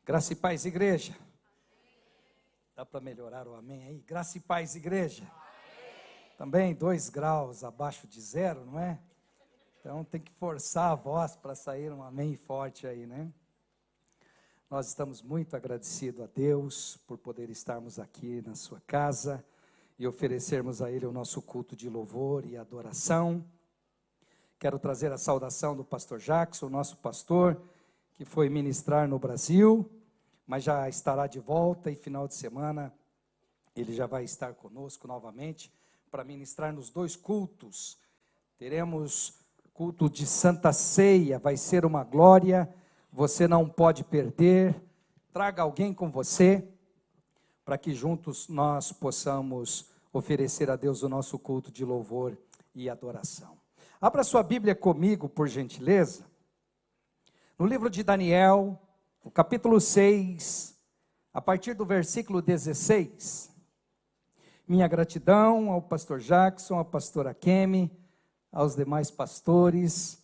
Graça e paz, igreja. Dá para melhorar o amém aí? Graça e paz, igreja. Também 2 graus abaixo de 0, não é? Então tem que forçar a voz para sair um amém forte aí, né? Nós estamos muito agradecidos a Deus por poder estarmos aqui na sua casa e oferecermos a Ele o nosso culto de louvor e adoração. Quero trazer a saudação do pastor Jackson, nosso pastor, que foi ministrar no Brasil, mas já estará de volta e final de semana ele já vai estar conosco novamente para ministrar nos 2 cultos. Teremos culto de Santa Ceia, vai ser uma glória, você não pode perder. Traga alguém com você, para que juntos nós possamos oferecer a Deus o nosso culto de louvor e adoração. Abra sua Bíblia comigo, por gentileza, no livro de Daniel, no capítulo 6, a partir do versículo 16. Minha gratidão ao pastor Jackson, à pastora Kemi, aos demais pastores,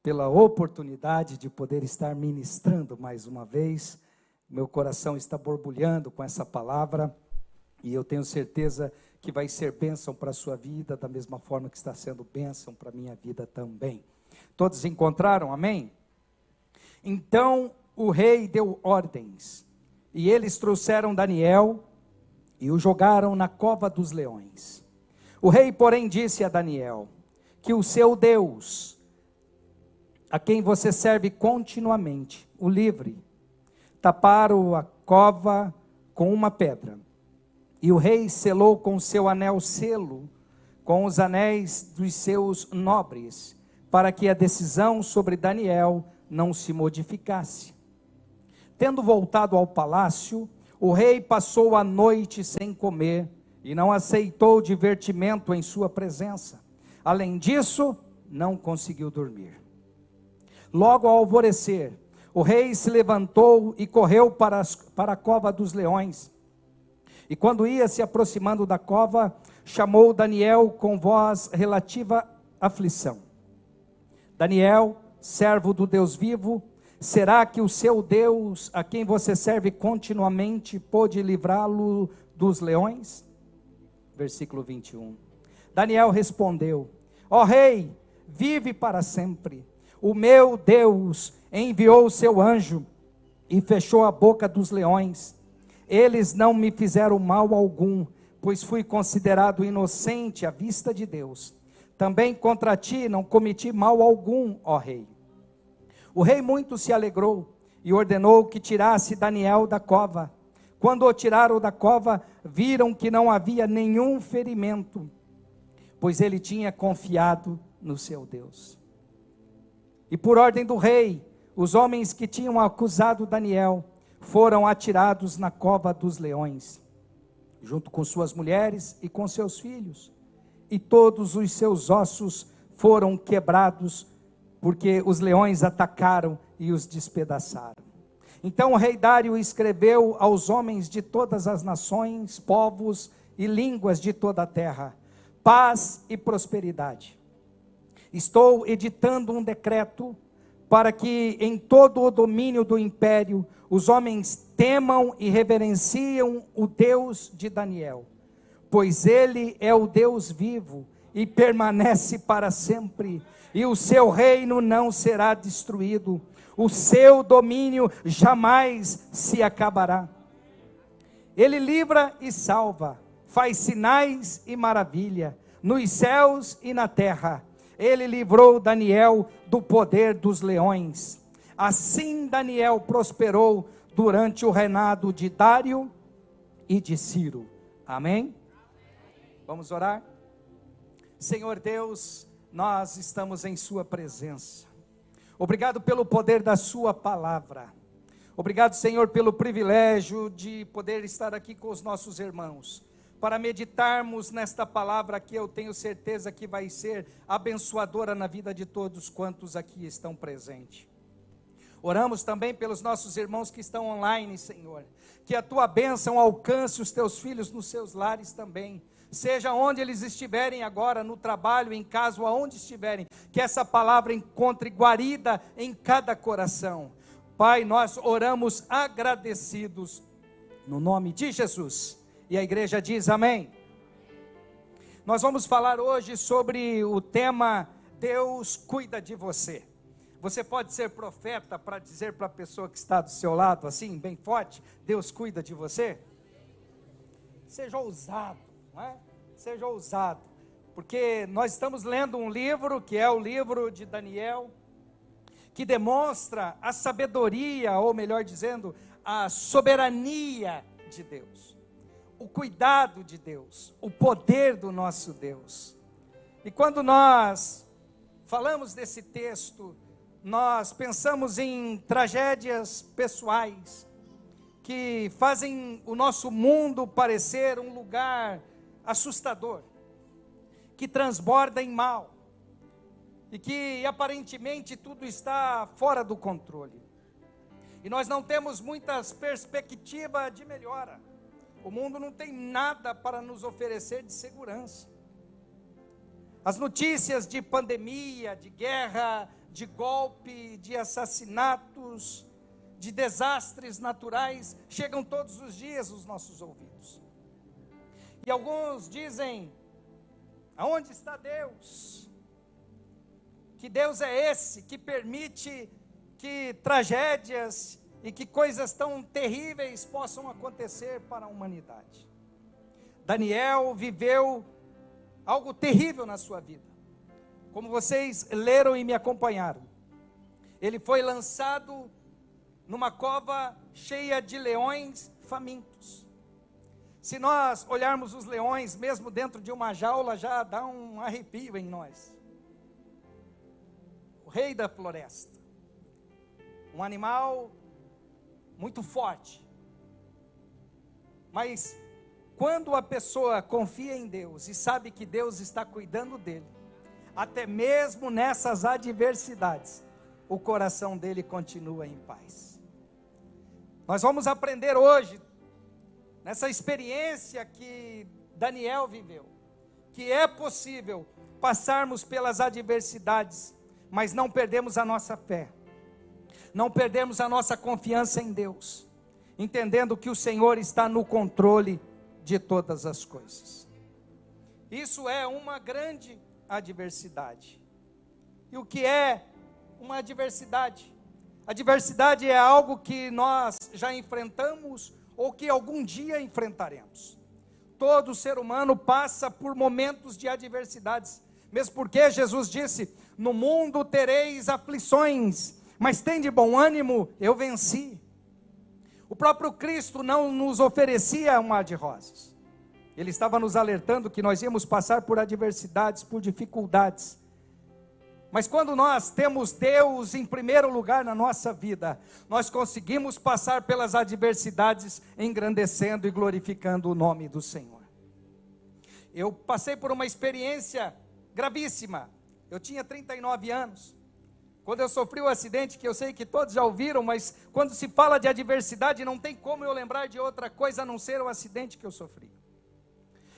pela oportunidade de poder estar ministrando mais uma vez. Meu coração está borbulhando com essa palavra, e eu tenho certeza que vai ser bênção para a sua vida, da mesma forma que está sendo bênção para a minha vida também. Todos encontraram, amém? Então o rei deu ordens, e eles trouxeram Daniel, e o jogaram na cova dos leões. O rei, porém, disse a Daniel, que o seu Deus, a quem você serve continuamente, o livre. Taparam a cova com uma pedra, e o rei selou com seu anel selo, com os anéis dos seus nobres, para que a decisão sobre Daniel não se modificasse. Tendo voltado ao palácio, o rei passou a noite sem comer, e não aceitou divertimento em sua presença. Além disso, não conseguiu dormir. Logo ao alvorecer, o rei se levantou e correu para a cova dos leões. E quando ia se aproximando da cova, chamou Daniel com voz relativa aflição. Daniel, servo do Deus vivo, será que o seu Deus, a quem você serve continuamente, pôde livrá-lo dos leões? Versículo 21. Daniel respondeu: ó rei, vive para sempre. O meu Deus enviou o seu anjo e fechou a boca dos leões. Eles não me fizeram mal algum, pois fui considerado inocente à vista de Deus. Também contra ti não cometi mal algum, ó rei. O rei muito se alegrou e ordenou que tirasse Daniel da cova. Quando o tiraram da cova, viram que não havia nenhum ferimento, pois ele tinha confiado no seu Deus. E por ordem do rei, os homens que tinham acusado Daniel foram atirados na cova dos leões, junto com suas mulheres e com seus filhos, e todos os seus ossos foram quebrados, porque os leões atacaram e os despedaçaram. Então o rei Dário escreveu aos homens de todas as nações, povos e línguas de toda a terra: paz e prosperidade. Estou editando um decreto para que em todo o domínio do império os homens temam e reverenciam o Deus de Daniel, pois ele é o Deus vivo e permanece para sempre, e o seu reino não será destruído, o seu domínio jamais se acabará. Ele livra e salva, faz sinais e maravilha, nos céus e na terra. Ele livrou Daniel do poder dos leões. Assim Daniel prosperou durante o reinado de Dário e de Ciro. Amém? Vamos orar? Senhor Deus, nós estamos em sua presença. Obrigado pelo poder da sua palavra. Obrigado, Senhor, pelo privilégio de poder estar aqui com os nossos irmãos, para meditarmos nesta palavra que eu tenho certeza que vai ser abençoadora na vida de todos quantos aqui estão presentes. Oramos também pelos nossos irmãos que estão online, Senhor, que a tua bênção alcance os teus filhos nos seus lares também, seja onde eles estiverem agora, no trabalho, em casa, ou aonde estiverem, que essa palavra encontre guarida em cada coração. Pai, nós oramos agradecidos no nome de Jesus. E a igreja diz amém. Nós vamos falar hoje sobre o tema Deus cuida de você. Você pode ser profeta para dizer para a pessoa que está do seu lado, assim, bem forte, Deus cuida de você? Seja ousado, não é? Seja ousado, porque nós estamos lendo um livro, que é o livro de Daniel, que demonstra a sabedoria, ou melhor dizendo, a soberania de Deus, o cuidado de Deus, o poder do nosso Deus. E quando nós falamos desse texto, nós pensamos em tragédias pessoais, que fazem o nosso mundo parecer um lugar assustador, que transborda em mal, e que aparentemente tudo está fora do controle. E nós não temos muitas perspectivas de melhora. O mundo não tem nada para nos oferecer de segurança. As notícias de pandemia, de guerra, de golpe, de assassinatos, de desastres naturais, chegam todos os dias aos nossos ouvidos. E alguns dizem, aonde está Deus? Que Deus é esse que permite que tragédias e que coisas tão terríveis possam acontecer para a humanidade? Daniel viveu algo terrível na sua vida. Como vocês leram e me acompanharam, ele foi lançado numa cova cheia de leões famintos. Se nós olharmos os leões, mesmo dentro de uma jaula, já dá um arrepio em nós. O rei da floresta, um animal muito forte, mas quando a pessoa confia em Deus e sabe que Deus está cuidando dele, até mesmo nessas adversidades, o coração dele continua em paz. Nós vamos aprender hoje, nessa experiência que Daniel viveu, que é possível passarmos pelas adversidades, mas não perdemos a nossa fé, não perdemos a nossa confiança em Deus, entendendo que o Senhor está no controle de todas as coisas. Isso é uma grande adversidade. E o que é uma adversidade? Adversidade é algo que nós já enfrentamos ou que algum dia enfrentaremos. Todo ser humano passa por momentos de adversidades, mesmo porque Jesus disse, no mundo tereis aflições, mas tende bom ânimo, eu venci. O próprio Cristo não nos oferecia um mar de rosas. Ele estava nos alertando que nós íamos passar por adversidades, por dificuldades. Mas quando nós temos Deus em primeiro lugar na nossa vida, nós conseguimos passar pelas adversidades, engrandecendo e glorificando o nome do Senhor. Eu passei por uma experiência gravíssima. Eu tinha 39 anos. Quando eu sofri o acidente, que eu sei que todos já ouviram, mas quando se fala de adversidade, não tem como eu lembrar de outra coisa a não ser o acidente que eu sofri.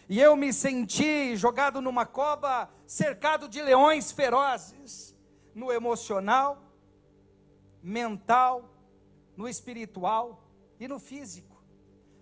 E eu me senti jogado numa cova, cercado de leões ferozes, no emocional, mental, no espiritual e no físico.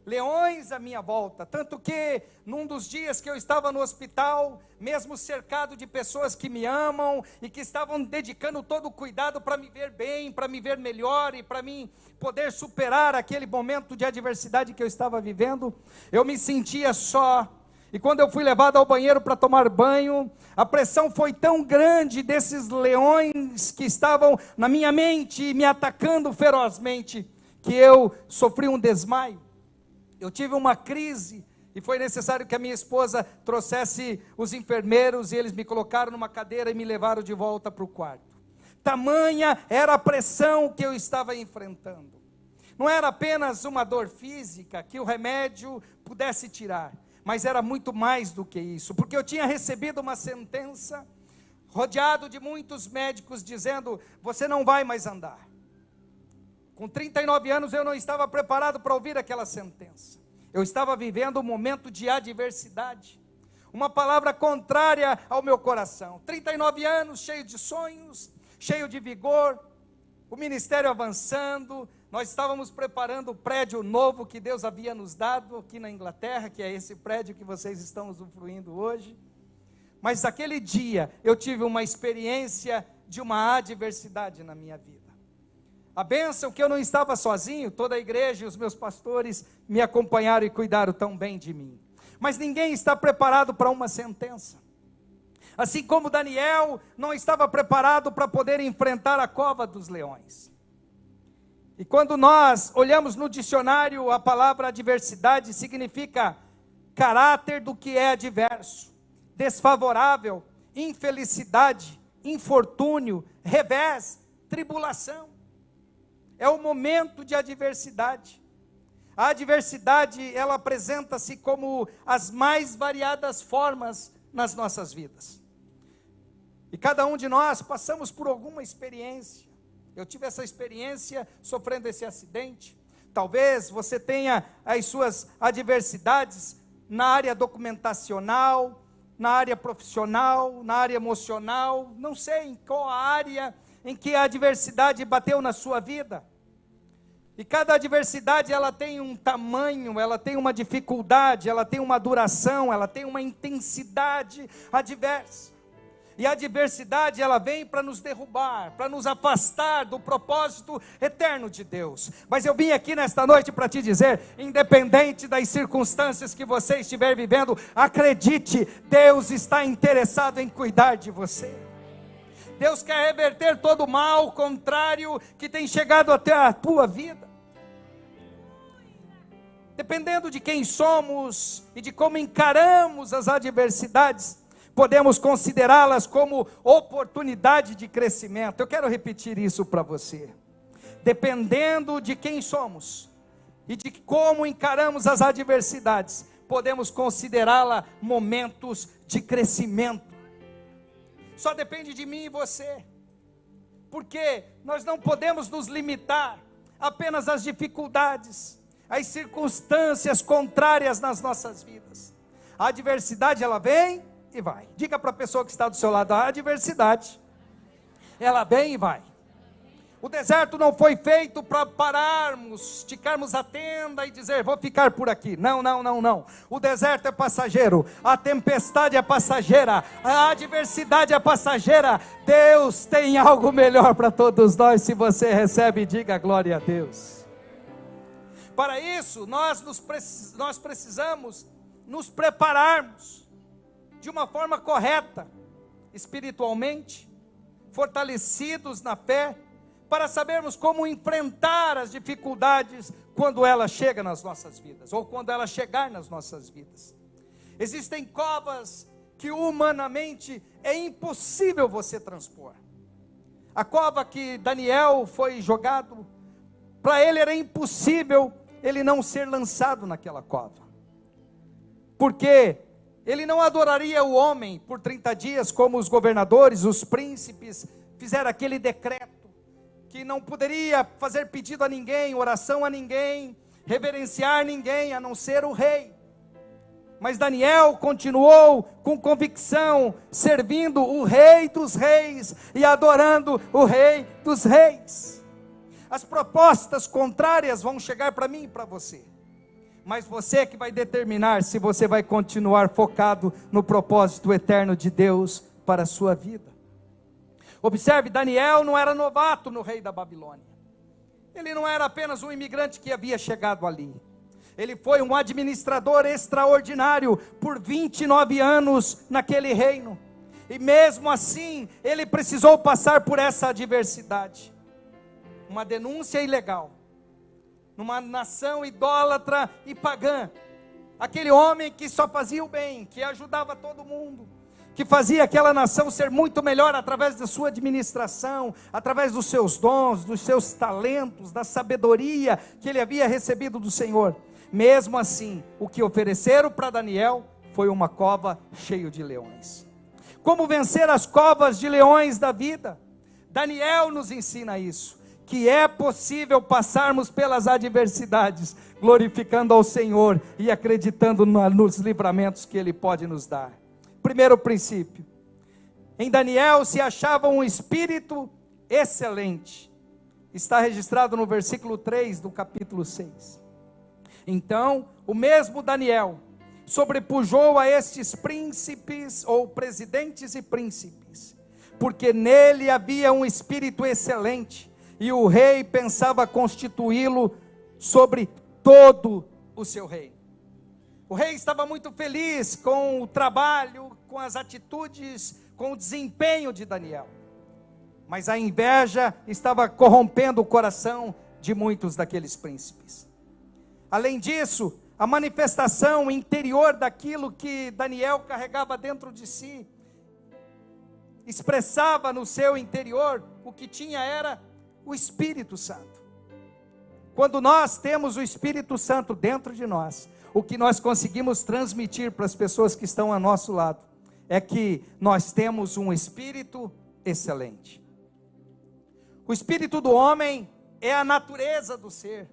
Leões à minha volta, tanto que num dos dias que eu estava no hospital, mesmo cercado de pessoas que me amam e que estavam dedicando todo o cuidado para me ver bem, para me ver melhor e para mim poder superar aquele momento de adversidade que eu estava vivendo, eu me sentia só. E quando eu fui levado ao banheiro para tomar banho, a pressão foi tão grande desses leões que estavam na minha mente, me atacando ferozmente, que eu sofri um desmaio. Eu tive uma crise e foi necessário que a minha esposa trouxesse os enfermeiros e eles me colocaram numa cadeira e me levaram de volta para o quarto. Tamanha era a pressão que eu estava enfrentando. Não era apenas uma dor física que o remédio pudesse tirar, mas era muito mais do que isso, porque eu tinha recebido uma sentença, rodeado de muitos médicos dizendo, você não vai mais andar. Com 39 anos eu não estava preparado para ouvir aquela sentença. Eu estava vivendo um momento de adversidade, uma palavra contrária ao meu coração. 39 anos, cheio de sonhos, cheio de vigor. o ministério avançando, nós estávamos preparando o prédio novo que Deus havia nos dado aqui na Inglaterra, que é esse prédio que vocês estão usufruindo hoje. Mas aquele dia eu tive uma experiência de uma adversidade na minha vida. A bênção que eu não estava sozinho, toda a igreja e os meus pastores me acompanharam e cuidaram tão bem de mim. Mas ninguém está preparado para uma sentença. Assim como Daniel não estava preparado para poder enfrentar a cova dos leões. E quando nós olhamos no dicionário, a palavra adversidade significa caráter do que é adverso, desfavorável, infelicidade, infortúnio, revés, tribulação. É o momento de adversidade. A adversidade, ela apresenta-se como as mais variadas formas nas nossas vidas. E cada um de nós passamos por alguma experiência. Eu tive essa experiência sofrendo esse acidente. Talvez você tenha as suas adversidades na área documentacional, na área profissional, na área emocional, não sei em qual área em que a adversidade bateu na sua vida. E cada adversidade, ela tem um tamanho, ela tem uma dificuldade, ela tem uma duração, ela tem uma intensidade adversa. E a adversidade, ela vem para nos derrubar, para nos afastar do propósito eterno de Deus. Mas eu vim aqui nesta noite para te dizer, independente das circunstâncias que você estiver vivendo, acredite, Deus está interessado em cuidar de você. Deus quer reverter todo o mal contrário que tem chegado até a tua vida. Dependendo de quem somos e de como encaramos as adversidades, podemos considerá-las como oportunidade de crescimento. Eu quero repetir isso para você. Dependendo de quem somos e de como encaramos as adversidades, podemos considerá-la momentos de crescimento. Só depende de mim e você, porque nós não podemos nos limitar apenas às dificuldades, às circunstâncias contrárias nas nossas vidas. A adversidade, ela vem e vai. Diga para a pessoa que está do seu lado, a adversidade, ela vem e vai. O deserto não foi feito para pararmos, esticarmos a tenda e dizer, vou ficar por aqui. Não, não, não, não. O deserto é passageiro, a tempestade é passageira, a adversidade é passageira. Deus tem algo melhor para todos nós. Se você recebe, diga glória a Deus. Para isso, nós precisamos nos prepararmos de uma forma correta, espiritualmente, fortalecidos na fé, para sabermos como enfrentar as dificuldades quando ela chega nas nossas vidas, ou quando ela chegar nas nossas vidas. Existem covas que humanamente é impossível você transpor. A cova que Daniel foi jogado, para ele era impossível ele não ser lançado naquela cova, porque ele não adoraria o homem por 30 dias, como os governadores, os príncipes, fizeram aquele decreto, que não poderia fazer pedido a ninguém, oração a ninguém, reverenciar ninguém, a não ser o rei. Mas Daniel continuou com convicção, servindo o rei dos reis, e adorando o rei dos reis. As propostas contrárias vão chegar para mim e para você, mas você que vai determinar se você vai continuar focado no propósito eterno de Deus para a sua vida. Observe, Daniel não era novato no rei da Babilônia. Ele não era apenas um imigrante que havia chegado ali. Ele foi um administrador extraordinário por 29 anos naquele reino. E mesmo assim, ele precisou passar por essa adversidade. Uma denúncia ilegal, numa nação idólatra e pagã. Aquele homem que só fazia o bem, que ajudava todo mundo, que fazia aquela nação ser muito melhor através da sua administração, através dos seus dons, dos seus talentos, da sabedoria que ele havia recebido do Senhor. Mesmo assim, o que ofereceram para Daniel foi uma cova cheia de leões. Como vencer as covas de leões da vida? Daniel nos ensina isso, que é possível passarmos pelas adversidades, glorificando ao Senhor e acreditando nos livramentos que Ele pode nos dar. Primeiro princípio, em Daniel se achava um espírito excelente, está registrado no versículo 3 do capítulo 6. Então, o mesmo Daniel sobrepujou a estes príncipes, ou presidentes e príncipes, porque nele havia um espírito excelente, e o rei pensava constituí-lo sobre todo o seu reino. O rei estava muito feliz com o trabalho, com as atitudes, com o desempenho de Daniel. Mas a inveja estava corrompendo o coração de muitos daqueles príncipes. Além disso, a manifestação interior daquilo que Daniel carregava dentro de si, expressava no seu interior, o que tinha era o Espírito Santo. Quando nós temos o Espírito Santo dentro de nós, o que nós conseguimos transmitir para as pessoas que estão ao nosso lado, é que nós temos um Espírito excelente. O Espírito do homem é a natureza do ser,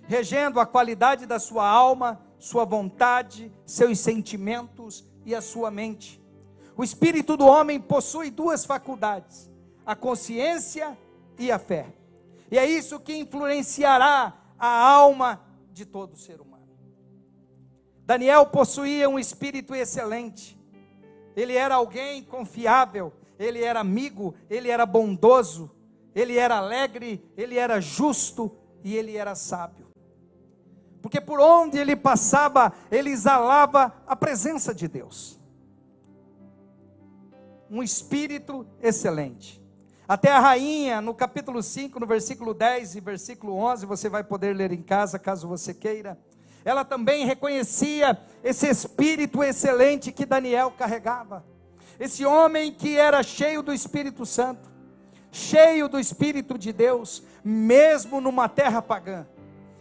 regendo a qualidade da sua alma, sua vontade, seus sentimentos e a sua mente. O Espírito do homem possui duas faculdades, a consciência e a fé. E é isso que influenciará a alma de todo ser humano. Daniel possuía um espírito excelente. Ele era alguém confiável, ele era amigo, ele era bondoso, ele era alegre, ele era justo e ele era sábio. Porque por onde ele passava, ele exalava a presença de Deus. Um espírito excelente. Até a rainha, no capítulo 5, no versículo 10 e versículo 11, você vai poder ler em casa, caso você queira. Ela também reconhecia esse espírito excelente que Daniel carregava. Esse homem que era cheio do Espírito Santo, cheio do Espírito de Deus, mesmo numa terra pagã,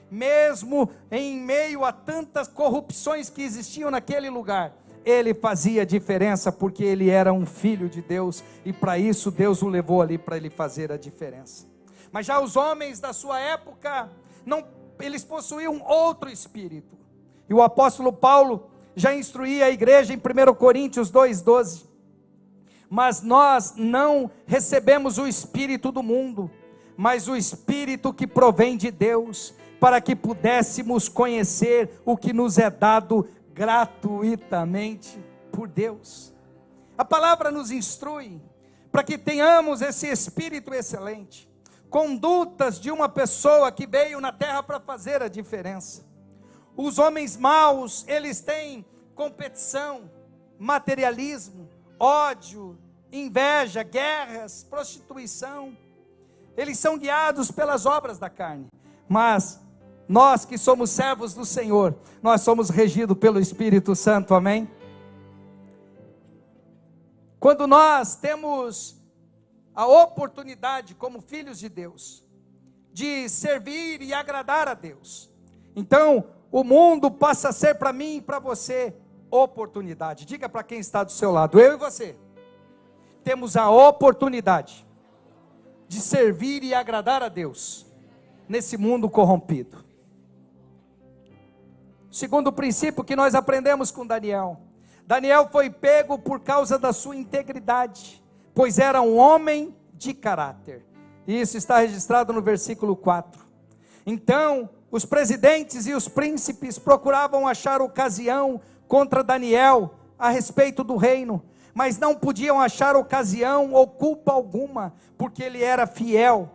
mesmo em meio a tantas corrupções que existiam naquele lugar, ele fazia diferença, porque ele era um filho de Deus, e para isso Deus o levou ali, para ele fazer a diferença. Mas já os homens da sua época, eles possuíam outro espírito, e o apóstolo Paulo já instruía a igreja em 1 Coríntios 2,12, mas nós não recebemos o espírito do mundo, mas o espírito que provém de Deus, para que pudéssemos conhecer o que nos é dado gratuitamente por Deus. A palavra nos instrui para que tenhamos esse espírito excelente, condutas de uma pessoa que veio na terra para fazer a diferença. Os homens maus, eles têm competição, materialismo, ódio, inveja, guerras, prostituição. Eles são guiados pelas obras da carne, mas nós que somos servos do Senhor, nós somos regidos pelo Espírito Santo, amém? Quando nós temos a oportunidade, como filhos de Deus, de servir e agradar a Deus, então o mundo passa a ser para mim e para você oportunidade. Diga para quem está do seu lado: eu e você temos a oportunidade de servir e agradar a Deus nesse mundo corrompido. Segundo princípio que nós aprendemos com Daniel, Daniel foi pego por causa da sua integridade, pois era um homem de caráter. Isso está registrado no versículo 4. Então, os presidentes e os príncipes procuravam achar ocasião contra Daniel a respeito do reino, mas não podiam achar ocasião ou culpa alguma, porque ele era fiel,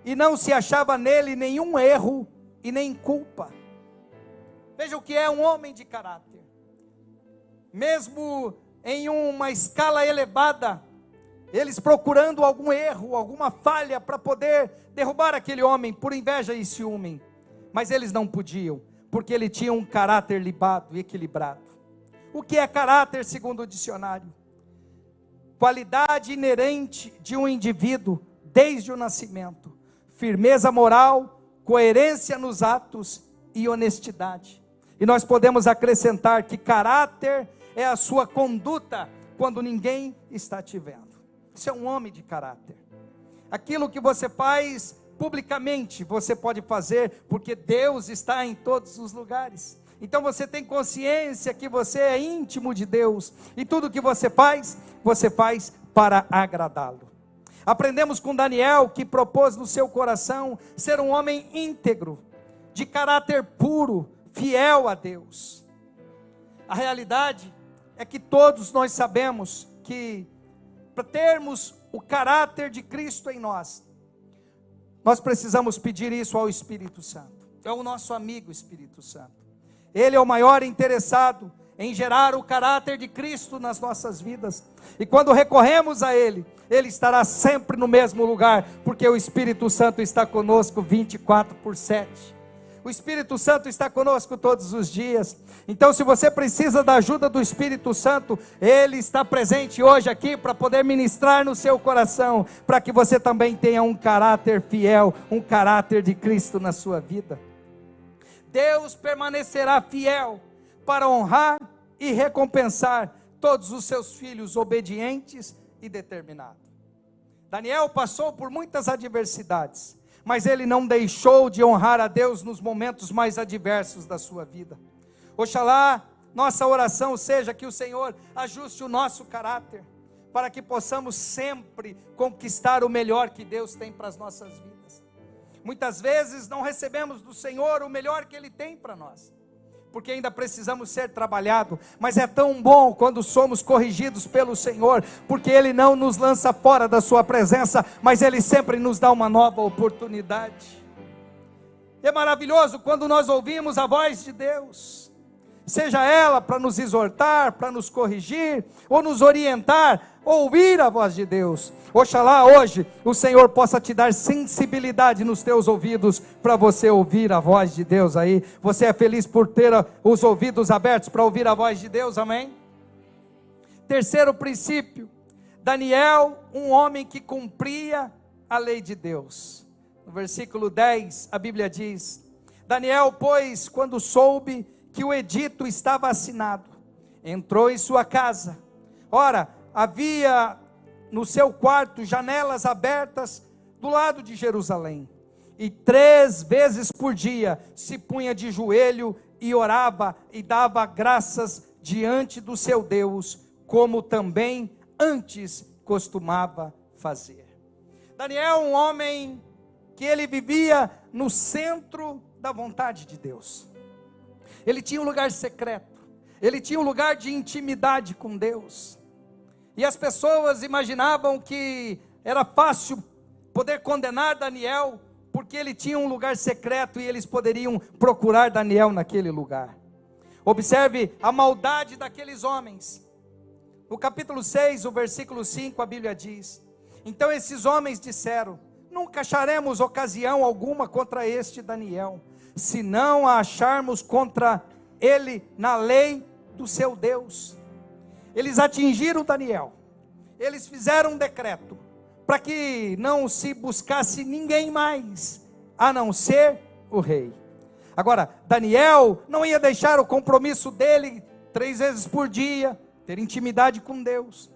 e não se achava nele nenhum erro e nem culpa. Veja o que é um homem de caráter. Mesmo em uma escala elevada, eles procurando algum erro, alguma falha para poder derrubar aquele homem por inveja e ciúme, mas eles não podiam, porque ele tinha um caráter libado e equilibrado. O que é caráter segundo o dicionário? Qualidade inerente de um indivíduo desde o nascimento, firmeza moral, coerência nos atos e honestidade. E nós podemos acrescentar que caráter é a sua conduta quando ninguém está te vendo. Isso é um homem de caráter. Aquilo que você faz publicamente, você pode fazer porque Deus está em todos os lugares. Então você tem consciência que você é íntimo de Deus, e tudo que você faz para agradá-lo. Aprendemos com Daniel, que propôs no seu coração ser um homem íntegro, de caráter puro, fiel a Deus. A realidade é que todos nós sabemos que para termos o caráter de Cristo em nós, nós precisamos pedir isso ao Espírito Santo. É o nosso amigo Espírito Santo. Ele é o maior interessado em gerar o caráter de Cristo nas nossas vidas. E quando recorremos a Ele, Ele estará sempre no mesmo lugar, porque o Espírito Santo está conosco 24/7. O Espírito Santo está conosco todos os dias. Então, se você precisa da ajuda do Espírito Santo, Ele está presente hoje aqui para poder ministrar no seu coração, para que você também tenha um caráter fiel, um caráter de Cristo na sua vida. Deus permanecerá fiel para honrar e recompensar todos os seus filhos obedientes e determinados. Daniel passou por muitas adversidades, mas ele não deixou de honrar a Deus nos momentos mais adversos da sua vida. Oxalá nossa oração seja que o Senhor ajuste o nosso caráter, para que possamos sempre conquistar o melhor que Deus tem para as nossas vidas. Muitas vezes não recebemos do Senhor o melhor que Ele tem para nós, porque ainda precisamos ser trabalhados, mas é tão bom quando somos corrigidos pelo Senhor, porque Ele não nos lança fora da sua presença, mas Ele sempre nos dá uma nova oportunidade. É maravilhoso quando nós ouvimos a voz de Deus, seja ela para nos exortar, para nos corrigir, ou nos orientar, ouvir a voz de Deus. Oxalá hoje o Senhor possa te dar sensibilidade nos teus ouvidos, para você ouvir a voz de Deus aí. Você é feliz por ter os ouvidos abertos para ouvir a voz de Deus, amém? Terceiro princípio, Daniel, um homem que cumpria a lei de Deus. No versículo 10, a Bíblia diz: Daniel, pois, quando soube que o edito estava assinado, entrou em sua casa. Ora, havia no seu quarto janelas abertas do lado de Jerusalém, e 3 vezes por dia se punha de joelho e orava e dava graças diante do seu Deus, como também antes costumava fazer. Daniel, um homem que ele vivia no centro da vontade de Deus. Ele tinha um lugar secreto, ele tinha um lugar de intimidade com Deus. E as pessoas imaginavam que era fácil poder condenar Daniel, porque ele tinha um lugar secreto e eles poderiam procurar Daniel naquele lugar. Observe a maldade daqueles homens. No capítulo 6, o versículo 5, a Bíblia diz: então esses homens disseram: nunca acharemos ocasião alguma contra este Daniel, se não a acharmos contra ele na lei do seu Deus. Eles atingiram Daniel, eles fizeram um decreto, para que não se buscasse ninguém mais, a não ser o rei. Agora, Daniel não ia deixar o compromisso dele, 3 vezes por dia, ter intimidade com Deus.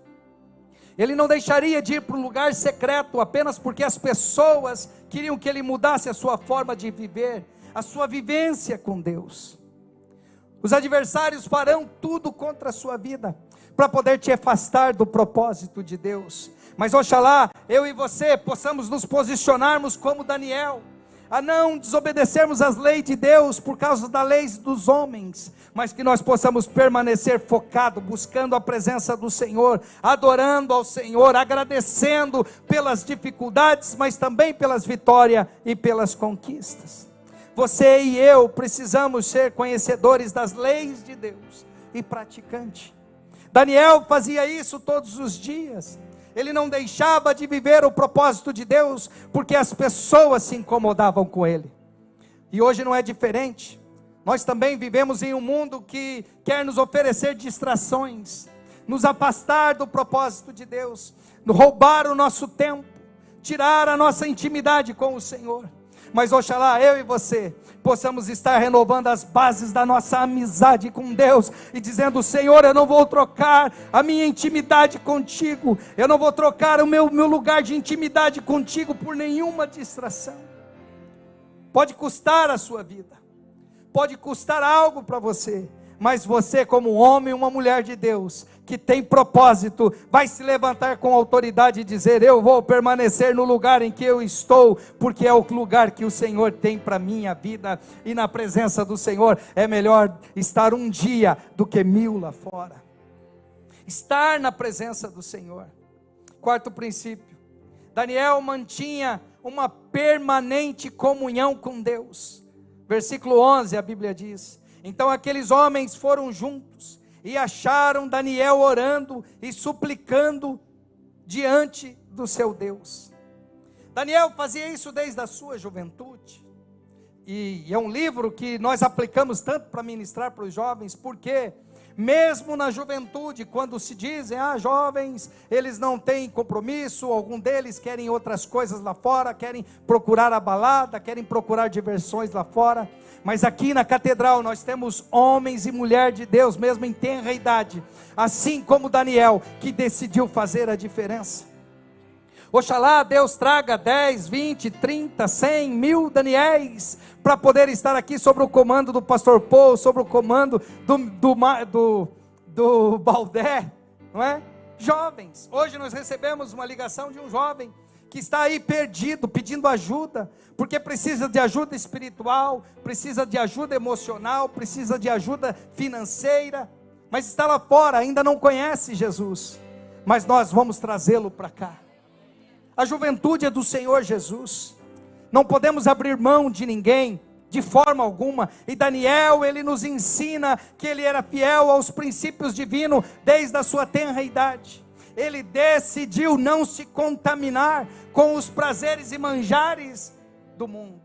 Ele não deixaria de ir para um lugar secreto, apenas porque as pessoas queriam que ele mudasse a sua forma de viver, a sua vivência com Deus. Os adversários farão tudo contra a sua vida, para poder te afastar do propósito de Deus. Mas oxalá eu e você possamos nos posicionarmos como Daniel, a não desobedecermos as leis de Deus por causa das leis dos homens, mas que nós possamos permanecer focados, buscando a presença do Senhor, adorando ao Senhor, agradecendo pelas dificuldades, mas também pelas vitórias e pelas conquistas. Você e eu precisamos ser conhecedores das leis de Deus e praticantes. Daniel fazia isso todos os dias. Ele não deixava de viver o propósito de Deus, porque as pessoas se incomodavam com ele. E hoje não é diferente. Nós também vivemos em um mundo que quer nos oferecer distrações, nos afastar do propósito de Deus, roubar o nosso tempo, tirar a nossa intimidade com o Senhor. Mas oxalá eu e você possamos estar renovando as bases da nossa amizade com Deus, e dizendo: Senhor, eu não vou trocar a minha intimidade contigo, eu não vou trocar o meu lugar de intimidade contigo por nenhuma distração. Pode custar a sua vida, pode custar algo para você, mas você, como um homem e uma mulher de Deus, que tem propósito, vai se levantar com autoridade e dizer: eu vou permanecer no lugar em que eu estou, porque é o lugar que o Senhor tem para minha vida, e na presença do Senhor é melhor estar um dia do que 1000 lá fora. Estar na presença do Senhor. Quarto princípio, Daniel mantinha uma permanente comunhão com Deus. Versículo 11, a Bíblia diz: então aqueles homens foram juntos e acharam Daniel orando e suplicando diante do seu Deus. Daniel fazia isso desde a sua juventude, e é um livro que nós aplicamos tanto para ministrar para os jovens, porque mesmo na juventude, quando se dizem: jovens, eles não têm compromisso, algum deles querem outras coisas lá fora, querem procurar a balada, querem procurar diversões lá fora, mas aqui na catedral nós temos homens e mulheres de Deus, mesmo em tenra idade, assim como Daniel, que decidiu fazer a diferença. Oxalá Deus traga 10, 20, 30, 100, 1000 Daniéis, para poder estar aqui sob o comando do pastor Paul, sob o comando do Baldé, não é? Jovens, hoje nós recebemos uma ligação de um jovem, que está aí perdido, pedindo ajuda, porque precisa de ajuda espiritual, precisa de ajuda emocional, precisa de ajuda financeira, mas está lá fora, ainda não conhece Jesus, mas nós vamos trazê-lo para cá. A juventude é do Senhor Jesus, não podemos abrir mão de ninguém, de forma alguma, e Daniel, ele nos ensina que ele era fiel aos princípios divinos, desde a sua tenra idade. Ele decidiu não se contaminar com os prazeres e manjares do mundo.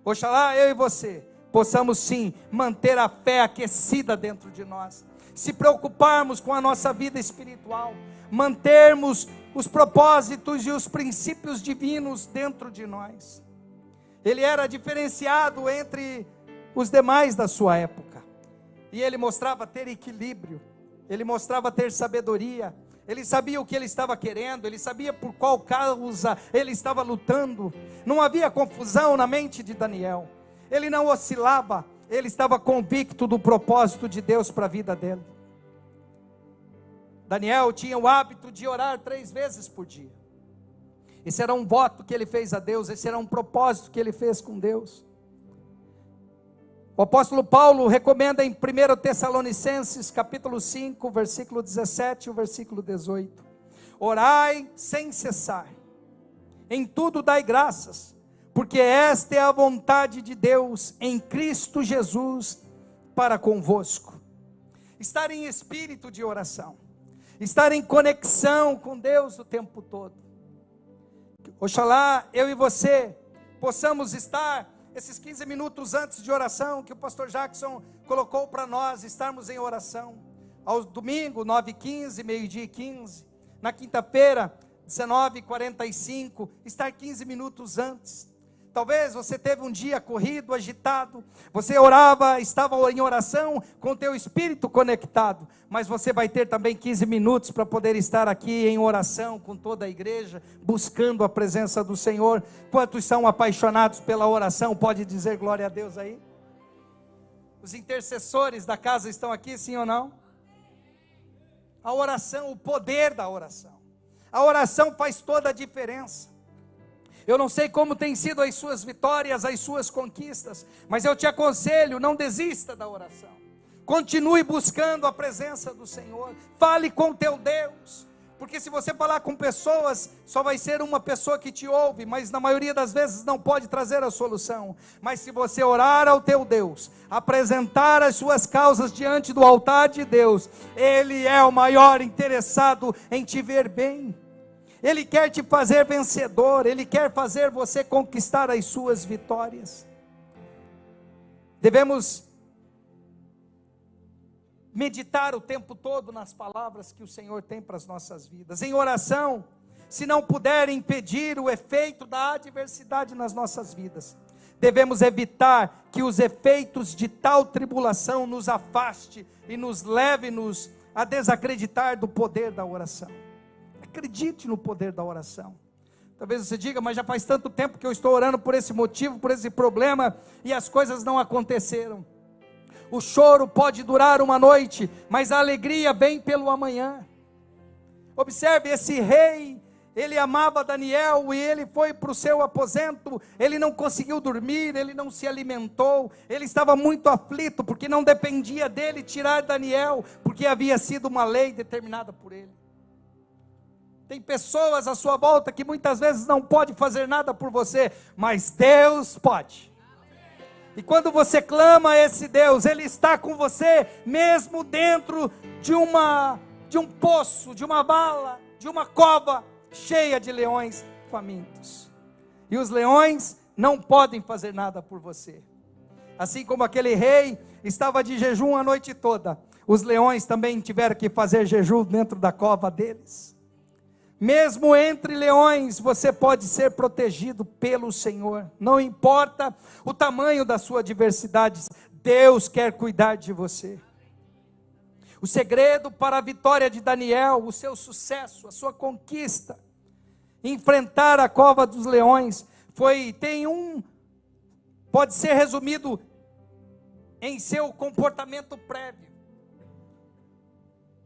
Oxalá eu e você possamos sim manter a fé aquecida dentro de nós, se preocuparmos com a nossa vida espiritual, mantermos os propósitos e os princípios divinos dentro de nós. Ele era diferenciado entre os demais da sua época, e ele mostrava ter equilíbrio, ele mostrava ter sabedoria, ele sabia o que ele estava querendo, ele sabia por qual causa ele estava lutando. Não havia confusão na mente de Daniel, ele não oscilava, ele estava convicto do propósito de Deus para a vida dele. Daniel tinha o hábito de orar 3 vezes por dia. Esse era um voto que ele fez a Deus, esse era um propósito que ele fez com Deus. O apóstolo Paulo recomenda em 1 Tessalonicenses capítulo 5, versículo 17 e o versículo 18: orai sem cessar, em tudo dai graças, porque esta é a vontade de Deus em Cristo Jesus para convosco. Estar em espírito de oração, estar em conexão com Deus o tempo todo. Oxalá eu e você possamos estar esses 15 minutos antes de oração, que o pastor Jackson colocou para nós, estarmos em oração, ao domingo 9h15, meio-dia e 15, na quinta-feira 19h45, estar 15 minutos antes. Talvez você teve um dia corrido, agitado, você orava, estava em oração com o teu espírito conectado, mas você vai ter também 15 minutos para poder estar aqui em oração com toda a igreja, buscando a presença do Senhor. Quantos são apaixonados pela oração? Pode dizer glória a Deus aí? Os intercessores da casa estão aqui, sim ou não? A oração, o poder da oração. A oração faz toda a diferença. Eu não sei como tem sido as suas vitórias, as suas conquistas, mas eu te aconselho, não desista da oração. Continue buscando a presença do Senhor. Fale com teu Deus, porque se você falar com pessoas, só vai ser uma pessoa que te ouve, mas na maioria das vezes não pode trazer a solução. Mas se você orar ao teu Deus, apresentar as suas causas diante do altar de Deus, Ele é o maior interessado em te ver bem. Ele quer te fazer vencedor, Ele quer fazer você conquistar as suas vitórias. Devemos meditar o tempo todo nas palavras que o Senhor tem para as nossas vidas, em oração, se não puder impedir o efeito da adversidade nas nossas vidas. Devemos evitar que os efeitos de tal tribulação nos afaste e nos leve-nos a desacreditar do poder da oração. Acredite no poder da oração. Talvez você diga, mas já faz tanto tempo que eu estou orando por esse motivo, por esse problema, e as coisas não aconteceram. O choro pode durar uma noite, mas a alegria vem pelo amanhã. Observe, esse rei, ele amava Daniel e ele foi para o seu aposento, ele não conseguiu dormir, ele não se alimentou, ele estava muito aflito, porque não dependia dele tirar Daniel, porque havia sido uma lei determinada por ele. Tem pessoas à sua volta que muitas vezes não podem fazer nada por você, mas Deus pode. E quando você clama a esse Deus, Ele está com você, mesmo dentro de um poço, de uma vala, de uma cova cheia de leões famintos. E os leões não podem fazer nada por você. Assim como aquele rei estava de jejum a noite toda, os leões também tiveram que fazer jejum dentro da cova deles. Mesmo entre leões, você pode ser protegido pelo Senhor. Não importa o tamanho da sua adversidade, Deus quer cuidar de você. O segredo para a vitória de Daniel, o seu sucesso, a sua conquista, enfrentar a cova dos leões, pode ser resumido em seu comportamento prévio.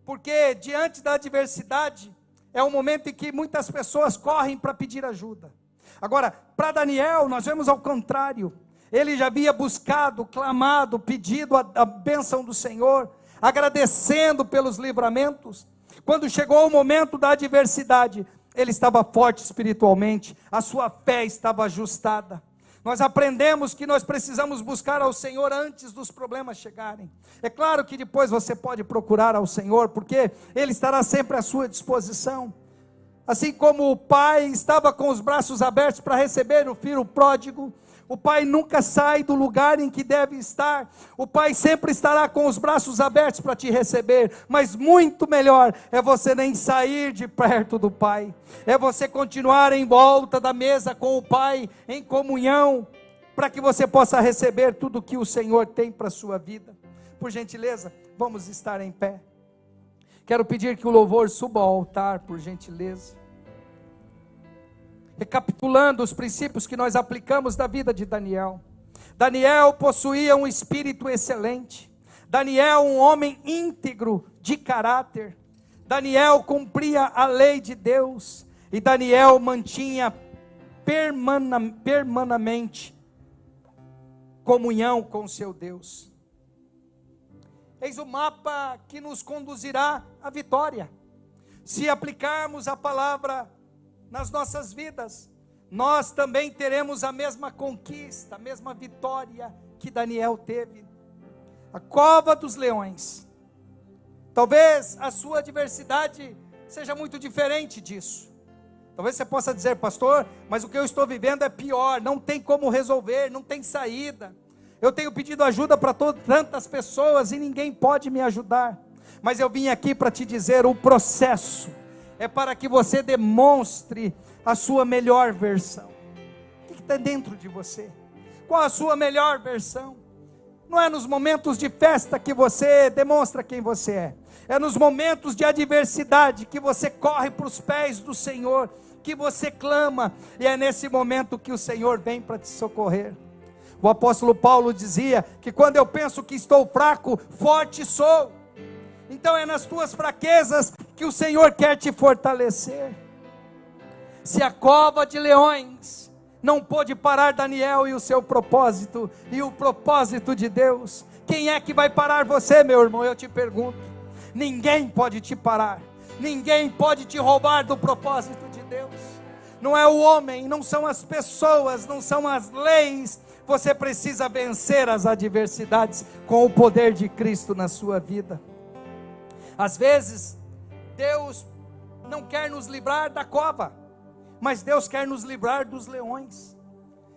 Porque diante da adversidade, é um momento em que muitas pessoas correm para pedir ajuda. Agora, para Daniel, nós vemos ao contrário. Ele já havia buscado, clamado, pedido a bênção do Senhor, agradecendo pelos livramentos. Quando chegou o momento da adversidade, ele estava forte espiritualmente, a sua fé estava ajustada. Nós aprendemos que nós precisamos buscar ao Senhor antes dos problemas chegarem. É claro que depois você pode procurar ao Senhor, porque Ele estará sempre à sua disposição. Assim como o pai estava com os braços abertos para receber o filho pródigo, o pai nunca sai do lugar em que deve estar. O pai sempre estará com os braços abertos para te receber. Mas muito melhor é você nem sair de perto do pai. É você continuar em volta da mesa com o pai, em comunhão, para que você possa receber tudo que o Senhor tem para a sua vida. Por gentileza, vamos estar em pé. Quero pedir que o louvor suba ao altar, por gentileza. Recapitulando os princípios que nós aplicamos da vida de Daniel. Daniel possuía um espírito excelente. Daniel, um homem íntegro de caráter. Daniel cumpria a lei de Deus. E Daniel mantinha permanentemente comunhão com seu Deus. Eis o mapa que nos conduzirá à vitória. Se aplicarmos a palavra nas nossas vidas, nós também teremos a mesma conquista, a mesma vitória que Daniel teve. A cova dos leões. Talvez a sua adversidade seja muito diferente disso. Talvez você possa dizer, pastor, mas o que eu estou vivendo é pior, não tem como resolver, não tem saída. Eu tenho pedido ajuda para tantas pessoas e ninguém pode me ajudar. Mas eu vim aqui para te dizer, o processo é para que você demonstre a sua melhor versão. O que está dentro de você? Qual a sua melhor versão? Não é nos momentos de festa que você demonstra quem você é. É nos momentos de adversidade que você corre para os pés do Senhor, que você clama, e é nesse momento que o Senhor vem para te socorrer. O apóstolo Paulo dizia que quando eu penso que estou fraco, forte sou. Então é nas tuas fraquezas que o Senhor quer te fortalecer. Se a cova de leões não pôde parar Daniel e o seu propósito, e o propósito de Deus, quem é que vai parar você, meu irmão? Eu te pergunto. Ninguém pode te parar, ninguém pode te roubar do propósito de Deus. Não é o homem, não são as pessoas, não são as leis. Você precisa vencer as adversidades com o poder de Cristo na sua vida. Às vezes, Deus não quer nos livrar da cova, mas Deus quer nos livrar dos leões.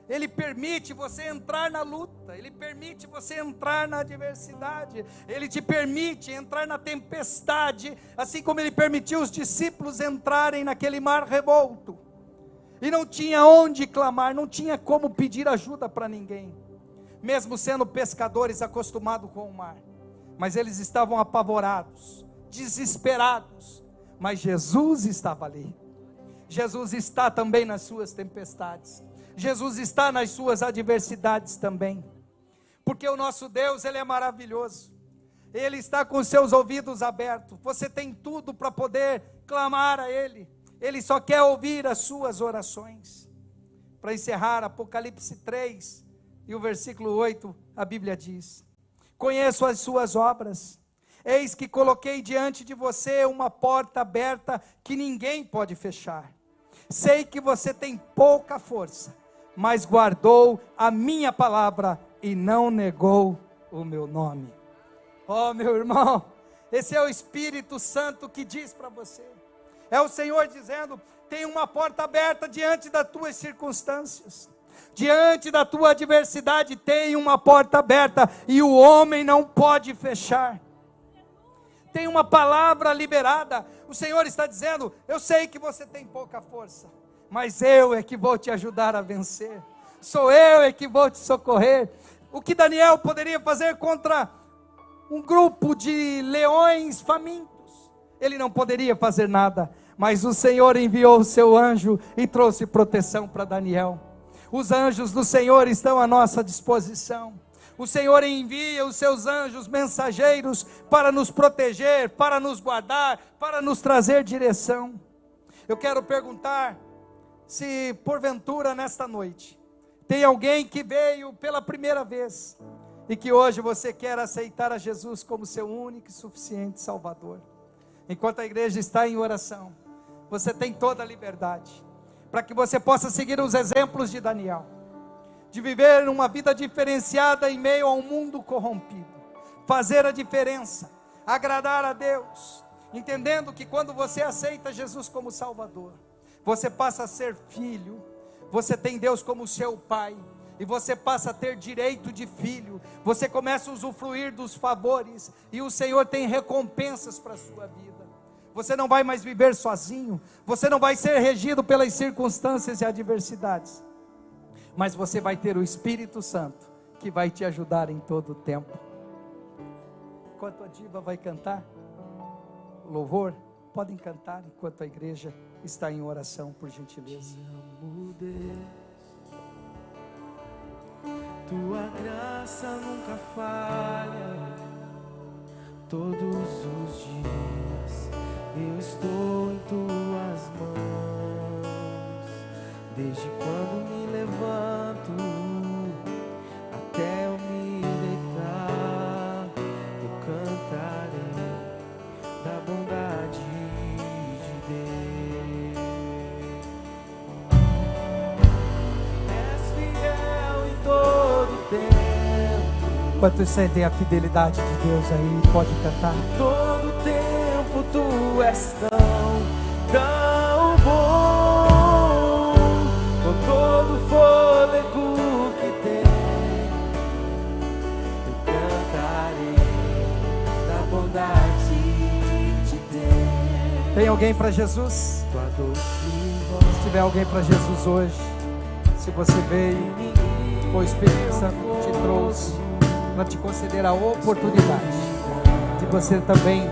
Ele permite você entrar na luta, Ele permite você entrar na adversidade, Ele te permite entrar na tempestade, assim como Ele permitiu os discípulos entrarem naquele mar revolto, e não tinha onde clamar, não tinha como pedir ajuda para ninguém, mesmo sendo pescadores acostumados com o mar, mas eles estavam apavorados, desesperados, mas Jesus estava ali. Jesus está também nas suas tempestades, Jesus está nas suas adversidades também. porque o nosso Deus, Ele é maravilhoso. Ele está com seus ouvidos abertos. Você tem tudo para poder clamar a Ele. Ele só quer ouvir as suas orações. Para encerrar, Apocalipse 3 e o versículo 8, a Bíblia diz: conheço as suas obras, eis que coloquei diante de você uma porta aberta que ninguém pode fechar. Sei que você tem pouca força, mas guardou a minha palavra e não negou o meu nome. Oh, meu irmão, esse é o Espírito Santo que diz para você. É o Senhor dizendo: tem uma porta aberta diante das tuas circunstâncias, diante da tua adversidade, tem uma porta aberta e o homem não pode fechar. Tem uma palavra liberada. O Senhor está dizendo: eu sei que você tem pouca força, mas eu é que vou te ajudar a vencer. Sou eu é que vou te socorrer. O que Daniel poderia fazer contra um grupo de leões famintos? Ele não poderia fazer nada, mas o Senhor enviou o seu anjo e trouxe proteção para Daniel. Os anjos do Senhor estão à nossa disposição. O Senhor envia os seus anjos mensageiros para nos proteger, para nos guardar, para nos trazer direção. Eu quero perguntar se porventura nesta noite tem alguém que veio pela primeira vez e que hoje você quer aceitar a Jesus como seu único e suficiente Salvador. Enquanto a igreja está em oração, você tem toda a liberdade para que você possa seguir os exemplos de Daniel, de viver uma vida diferenciada em meio a um mundo corrompido, fazer a diferença, agradar a Deus, entendendo que quando você aceita Jesus como Salvador, você passa a ser filho, você tem Deus como seu pai, e você passa a ter direito de filho, você começa a usufruir dos favores, e o Senhor tem recompensas para a sua vida. Você não vai mais viver sozinho, você não vai ser regido pelas circunstâncias e adversidades, mas você vai ter o Espírito Santo, que vai te ajudar em todo o tempo. Enquanto a diva vai cantar o louvor, podem cantar enquanto a igreja está em oração, por gentileza. Tua graça nunca falha, todos os dias eu estou em tuas mãos. Desde quando me levanto até eu me deitar, eu cantarei da bondade de Deus. És fiel em todo tempo. Quantos sentem a fidelidade de Deus aí, pode cantar. Todo tempo tu és tão bom, com todo fôlego que tem, eu cantarei da bondade de Deus. Tem alguém para Jesus? Tua doce Se tiver alguém para Jesus hoje, se você veio, foi o Espírito Santo que te trouxe para te conceder a oportunidade de você também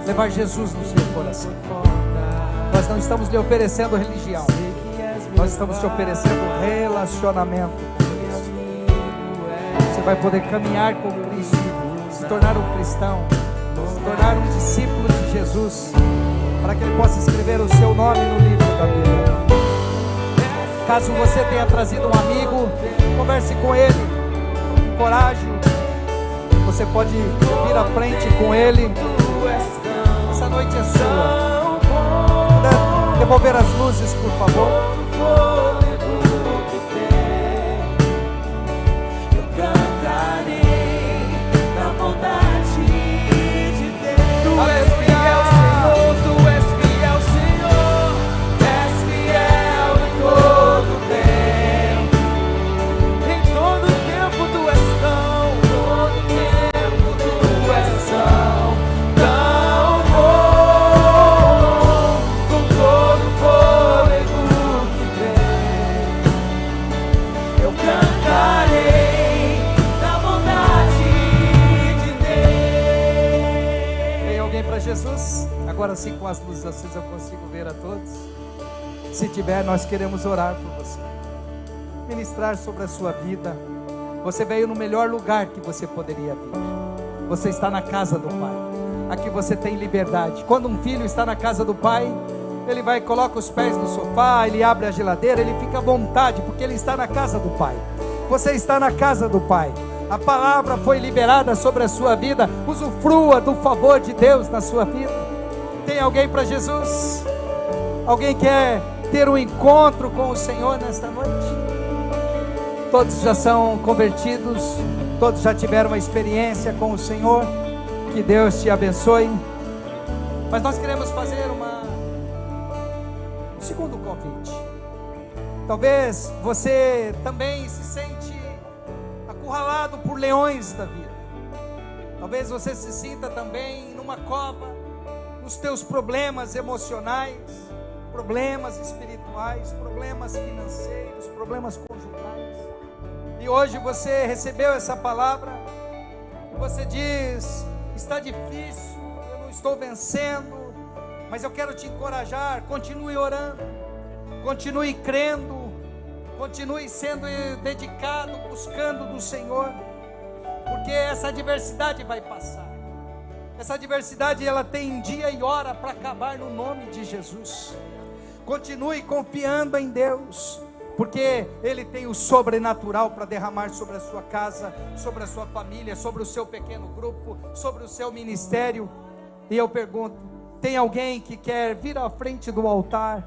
levar Jesus no seu coração. Nós não estamos lhe oferecendo religião, nós estamos te oferecendo relacionamento com Cristo. Você vai poder caminhar com Cristo, se tornar um cristão, se tornar um discípulo de Jesus, para que Ele possa escrever o seu nome no livro da vida. Caso você tenha trazido um amigo, converse com ele, coragem. Você pode vir à frente com ele. Essa noite é sua. Puder devolver as luzes, por favor. Eu cantarei da bondade de Deus. Tu és fiel, Senhor, tu és fiel, Senhor. És fiel em todo tempo. Em todo tempo tu és tão, todo tempo tu és tão bom, com todo fôlego que tem. Eu cantarei da bondade de Deus. Tem alguém para Jesus? Agora sim, com as luzes acesas eu consigo ver a todos. Se tiver, nós queremos orar por você, ministrar sobre a sua vida, Você veio no melhor lugar que você poderia vir. Você está na casa do Pai. Aqui você tem liberdade. Quando um filho está na casa do Pai, ele vai e coloca os pés no sofá, ele abre a geladeira, ele fica à vontade, porque ele está na casa do Pai. Você está na casa do Pai. A palavra foi liberada sobre a sua vida. Usufrua do favor de Deus na sua vida. Tem alguém para Jesus? Alguém quer ter um encontro com o Senhor nesta noite? Todos já são convertidos, todos já tiveram uma experiência com o Senhor. Que Deus te abençoe. Mas nós queremos fazer um segundo convite. Talvez você também se sente acurralado por leões da vida. Talvez você se sinta também numa cova, nos teus problemas emocionais, problemas espirituais, problemas financeiros, problemas conjugais. E hoje você recebeu essa palavra e você diz: está difícil, eu não estou vencendo, mas eu quero te encorajar. Continue orando, continue crendo, continue sendo dedicado, buscando do Senhor, porque essa adversidade vai passar. Essa adversidade, ela tem dia e hora para acabar no nome de Jesus. Continue confiando em Deus, porque Ele tem o sobrenatural para derramar sobre a sua casa, sobre a sua família, sobre o seu pequeno grupo, sobre o seu ministério. E eu pergunto: tem alguém que quer vir à frente do altar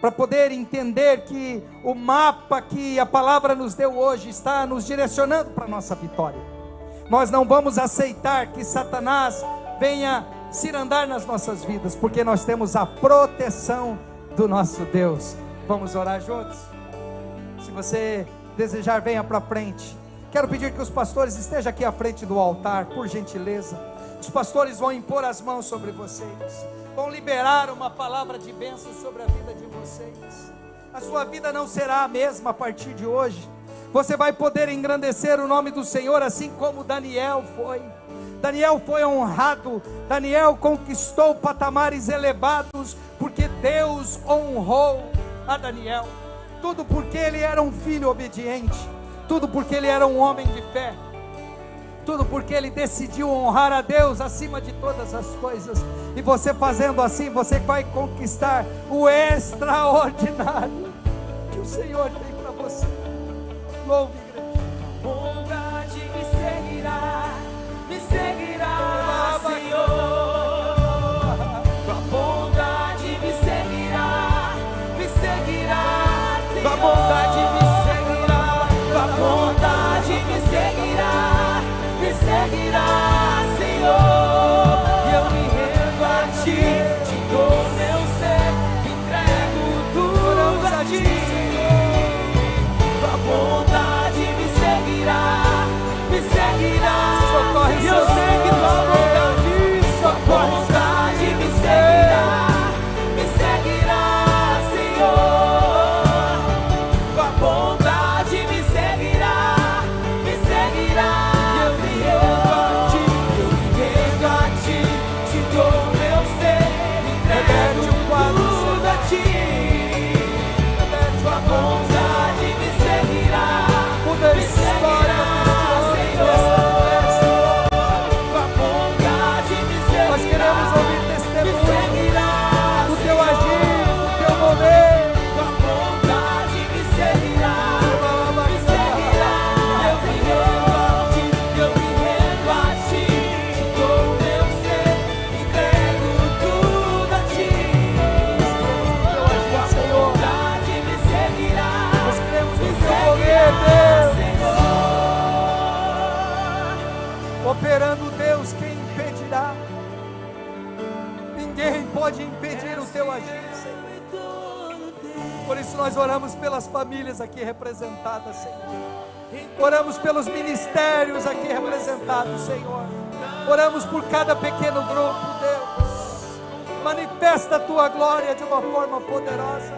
para poder entender que o mapa que a palavra nos deu hoje está nos direcionando para a nossa vitória? Nós não vamos aceitar que Satanás venha cirandar nas nossas vidas, porque nós temos a proteção do nosso Deus. Vamos orar juntos? Se você desejar, venha para frente. Quero pedir que os pastores estejam aqui à frente do altar, por gentileza. Os pastores vão impor as mãos sobre vocês, vão liberar uma palavra de bênção sobre a vida de vocês. A sua vida não será a mesma a partir de hoje. Você vai poder engrandecer o nome do Senhor, assim como Daniel foi. Daniel foi honrado, Daniel conquistou patamares elevados, porque Deus honrou a Daniel. Tudo porque ele era um filho obediente, tudo porque ele era um homem de fé, tudo porque ele decidiu honrar a Deus acima de todas as coisas. E você fazendo assim, você vai conquistar o extraordinário que o Senhor tem para você. Louve, igreja. Bondade me seguirá, Senhor. Tua bondade me seguirá, Senhor. Tua bondade me seguirá, tua bondade me seguirá, Senhor. E eu me rendo a ti, te dou meu ser, entrego tudo a ti, Senhor. Tua bondade me seguirá, socorre, e eu sei que tua bondade me seguirá, Senhor. Tua bondade me seguirá, Senhor. Eu me rendo a ti, te dou meu ser, entrego tudo a ti. Tua bondade me seguirá, Nós queremos ouvir testemunho do teu agir, do teu mover. Tua bondade me seguirá, eu me rendo a ti, te dou meu ser, entrego tudo a ti. Tua bondade me seguirá, Nós queremos o teu mover, Deus. Operando Deus, quem impedirá? Ninguém pode impedir o teu agir, Senhor. Por isso nós oramos pelas famílias aqui representadas, Senhor. Oramos pelos ministérios aqui representados, Senhor. Oramos por cada pequeno grupo, Deus. Manifesta a tua glória de uma forma poderosa,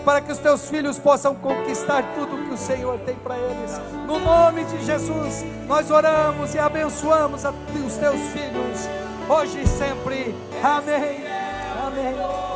para que os teus filhos possam conquistar tudo que o Senhor tem para eles. No nome de Jesus, nós oramos e abençoamos os teus filhos, hoje e sempre. Amém. Amém.